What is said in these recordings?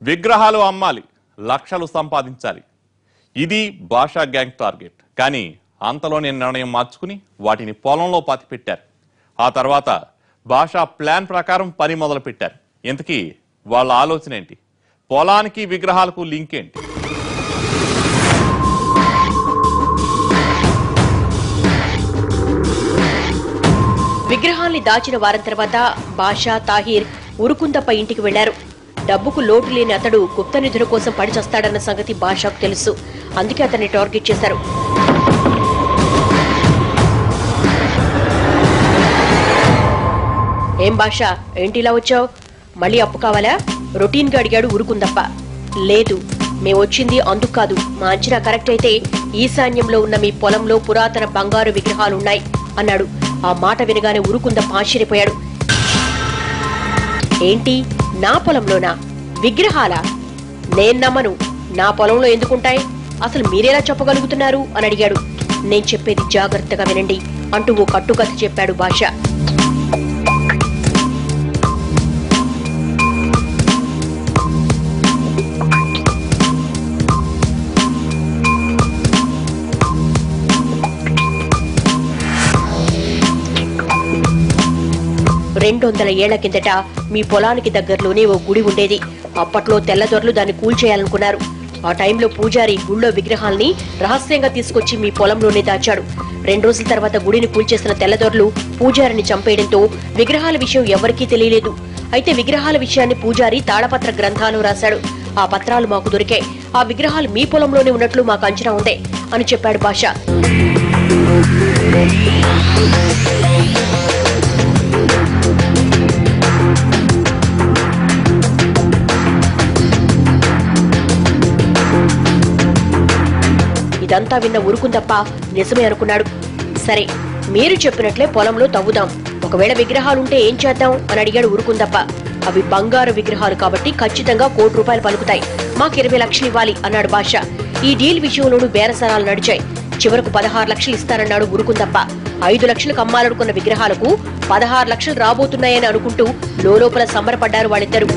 విగ్రహాలు అమ్మాలి, లక్షలు సంపాదించాలి. ఇది భాషా గ్యాంగ్ టార్గెట్. కానీ అంతలోనే నిర్ణయం మార్చుకుని వాటిని పొలంలో పాతిపెట్టారు. ఆ తర్వాత భాషా ప్లాన్ ప్రకారం పని మొదలు పెట్టారు. ఇంతకీ వాళ్ళ ఆలోచన ఏంటి? పొలానికి విగ్రహాలకు లింక్ ఏంటి? విగ్రహాల్ని దాచిన వారం తర్వాత బాషా తాహిర్ ఉరుకుందప్ప ఇంటికి వెళ్లారు. డబ్బుకు లోటు లేని అతడు గుప్త నిధుల కోసం పడిచస్తాడన్న సంగతి బాషాకు తెలుసు. అందుకే అతన్ని టార్గెట్ చేశారు. ఏం బాషా, ఏంటిలా వచ్చావు? మళ్ళీ అప్పు కావాలా? రొటీన్ గా అడిగాడు ఉరుకుందప్ప. లేదు, మేమొచ్చింది అందుకు కాదు. మా అంచనా కరెక్ట్ అయితే ఈశాన్యంలో ఉన్న మీ పొలంలో పురాతన బంగారు విగ్రహాలున్నాయి అన్నాడు. ఆ మాట వినగానే ఉరుకుందప్ప ఆశ్చర్యపోయాడు. ఏంటి, నా పొలంలోనా విగ్రహాలా? నేను నమ్మను. నా పొలంలో ఎందుకుంటాయి? అసలు మీరెలా చెప్పగలుగుతున్నారు అని అడిగాడు. నేను చెప్పేది జాగ్రత్తగా వినండి అంటూ ఓ కట్టుకథ చెప్పాడు బాషా. $200 ఏళ్ల కిందట మీ పొలానికి దగ్గరలోనే ఓ గుడి ఉండేది. అప్పట్లో తెల్లదొరలు దాన్ని కూల్చేయాలనుకున్నారు. ఆ టైంలో పూజారి గుళ్ళో విగ్రహాల్ని రహస్యంగా తీసుకొచ్చి మీ పొలంలోనే దాచాడు. 2 రోజుల తర్వాత గుడిని కూల్చేసిన తెల్లదొరలు పూజారిని చంపేయడంతో విగ్రహాల విషయం ఎవరికీ తెలియలేదు. అయితే విగ్రహాల విషయాన్ని పూజారి తాళపత్ర గ్రంథాలు రాశాడు. ఆ పత్రాలు మాకు దొరికాయి. ఆ విగ్రహాలు మీ పొలంలోనే ఉన్నట్లు మాకు అంచనా ఉంది అని చెప్పాడు బాషా. ఇదంతా విన్న ఉరుకుందప్ప నిజమే అనుకున్నాడు. సరే, మీరు చెప్పినట్లే పొలంలో తవ్వుదాం. ఒకవేళ విగ్రహాలుంటే ఏం చేద్దాం అని అడిగాడు ఉరుకుందప్ప. అవి బంగారు విగ్రహాలు కాబట్టి ఖచ్చితంగా ₹1 కోటి పలుకుతాయి. మాకు 20 లక్షలు ఇవ్వాలి అన్నాడు బాషా. ఈ డీల్ విషయంలోనూ బేరసారాలు నడిచాయి. చివరకు 16 లక్షలు ఇస్తానన్నాడు ఉరుకుందప్ప. 5 లక్షలకు అమ్మాలనుకున్న విగ్రహాలకు 16 లక్షలు రాబోతున్నాయని అనుకుంటూ లోపల సంబరపడ్డారు వాళ్ళిద్దరూ.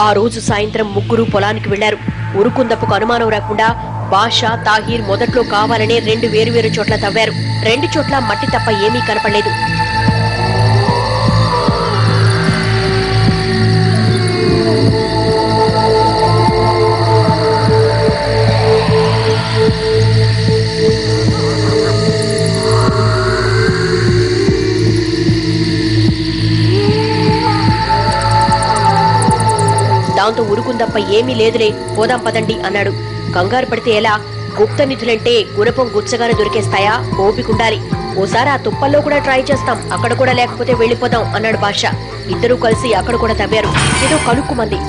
ఆ రోజు సాయంత్రం ముగ్గురు పొలానికి వెళ్లారు. ఉరుకుందప్పకు అనుమానం రాకుండా బాషా తాహిర్ మొదట్లో కావాలనే 2 వేరువేరు చోట్ల తవ్వారు. 2 చోట్ల మట్టి తప్ప ఏమీ కనపడలేదు. దాంతో ఉరుకుందప్ప ఏమీ లేదులే, పోదాం పదండి అన్నాడు. కంగారు పడితే ఎలా? గుప్త నిధులంటే గుణపం గుచ్చగానే దొరికేస్తాయా? ఓపికుండాలి. ఓసారి ఆ తుప్పల్లో కూడా ట్రై చేస్తాం, అక్కడ కూడా లేకపోతే వెళ్లిపోదాం అన్నాడు బాషా. ఇద్దరూ కలిసి అక్కడ కూడా తవ్వారు. ఏదో కలుక్కుమంది.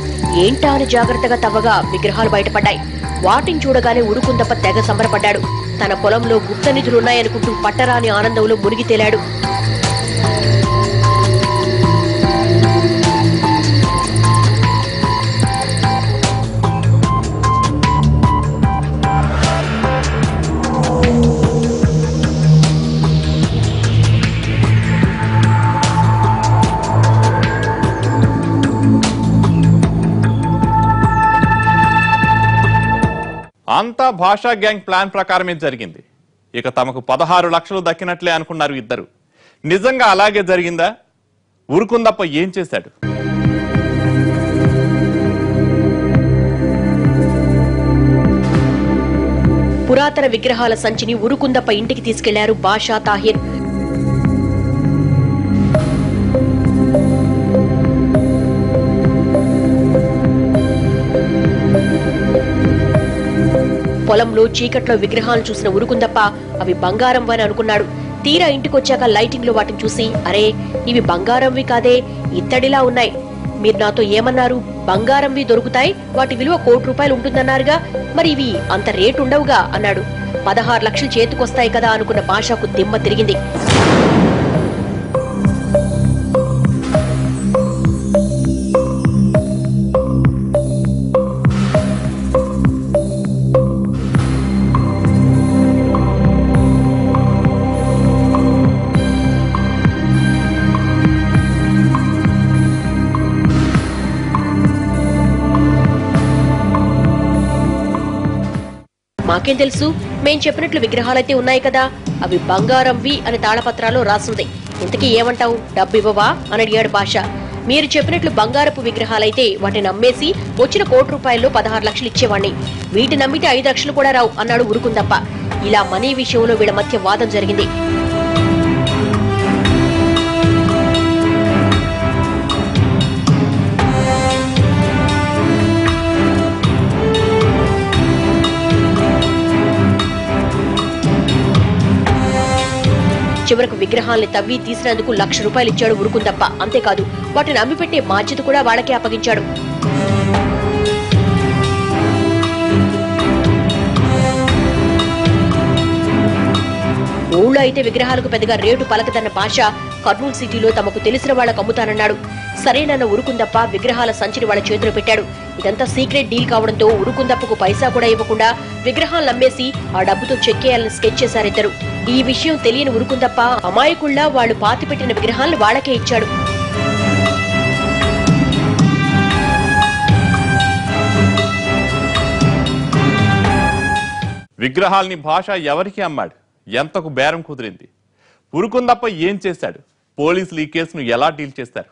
ఏంటా అని జాగ్రత్తగా తవ్వగా విగ్రహాలు బయటపడ్డాయి. వాటిని చూడగానే ఉరుకుందప్ప తెగ సంబరపడ్డాడు. తన పొలంలో గుప్త నిధులున్నాయనుకుంటూ పట్టరాని ఆనందంలో మునిగి తేలాడు. అంతా భాషా గ్యాంగ్ ప్లాన్ ప్రకారమే జరిగింది. ఇక తమకు 16 లక్షలు దక్కినట్లే అనుకున్నారు ఇద్దరు. నిజంగా అలాగే జరిగిందా? ఉరుకుందప్ప ఏం చేశాడు? పురాతన విగ్రహాల సంచిని ఉరుకుందప్ప ఇంటికి తీసుకెళ్లారు బాషా తాహిర్. పొలంలో చీకట్లో విగ్రహాలు చూసిన ఉరుకుందప్ప అవి బంగారంవని అనుకున్నాడు. తీరా ఇంటికొచ్చాక లైటింగ్ లో వాటిని చూసి, అరే ఇవి బంగారంవి కాదే, ఇత్తడిలా ఉన్నాయి. మీరు నాతో ఏమన్నారు? బంగారంవి దొరుకుతాయి, వాటి విలువ ₹1 కోటి ఉంటుందన్నారుగా, మరి ఇవి అంత రేటు ఉండవుగా అన్నాడు. 16 లక్షలు చేతికొస్తాయి కదా అనుకున్న బాషాకు దిమ్మ తిరిగింది. మాకేం తెలుసు, మేం చెప్పినట్లు విగ్రహాలైతే ఉన్నాయి కదా, అవి బంగారంవి అని తాళపత్రాల్లో రాసుంది. ఇంతకీ ఏమంటావు, డబ్బు ఇవ్వవా అని అడిగాడు బాషా. మీరు చెప్పినట్లు బంగారపు విగ్రహాలైతే వాటిని అమ్మేసి వచ్చిన ₹1,00,00,000 16 లక్షలు ఇచ్చేవాణ్ణి. వీటిని నమ్మితే 5 లక్షలు కూడా రావు అన్నాడు ఉరుకుందప్ప. ఇలా మనీ విషయంలో వీళ్ళ మధ్య వాదం జరిగింది. చివరకు విగ్రహాల్ని తవ్వి తీసినందుకు ₹1,00,000 ఇచ్చాడు ఉరుకుందప్ప. అంతేకాదు వాటిని అమ్మిపెట్టే బాధ్యత కూడా వాళ్ళకే అప్పగించాడు. ఊళ్ళో అయితే విగ్రహాలకు పెద్దగా రేటు పలకదన్న బాషా కర్నూలు సిటీలో తమకు తెలిసిన వాళ్లకు అమ్ముతానన్నాడు. సరేనన్న ఉరుకుందప్ప విగ్రహాల సంచిని వాళ్ళ చేతిలో పెట్టాడు. ఇదంతా సీక్రెట్ డీల్ కావడంతో ఉరుకుందప్పకు పైసా కూడా ఇవ్వకుండా విగ్రహాలను అమ్మేసి ఆ డబ్బుతో చెక్కేయాలని స్కెచ్ చేశారిద్దరు. ఈ విషయం తెలియని ఉరుకుందప్ప అమాయకుల్లా వాళ్లు పాతిపెట్టిన విగ్రహాలను వాళ్ళకే ఇచ్చాడు. విగ్రహాల్ని భాష ఎవరికి అమ్మాడు, ఎంతకు బేరం కుదిరింది, ఉరుకుందప్ప ఏం చేశాడు, పోలీసులు ఈ కేసును ఎలా డీల్ చేస్తారు?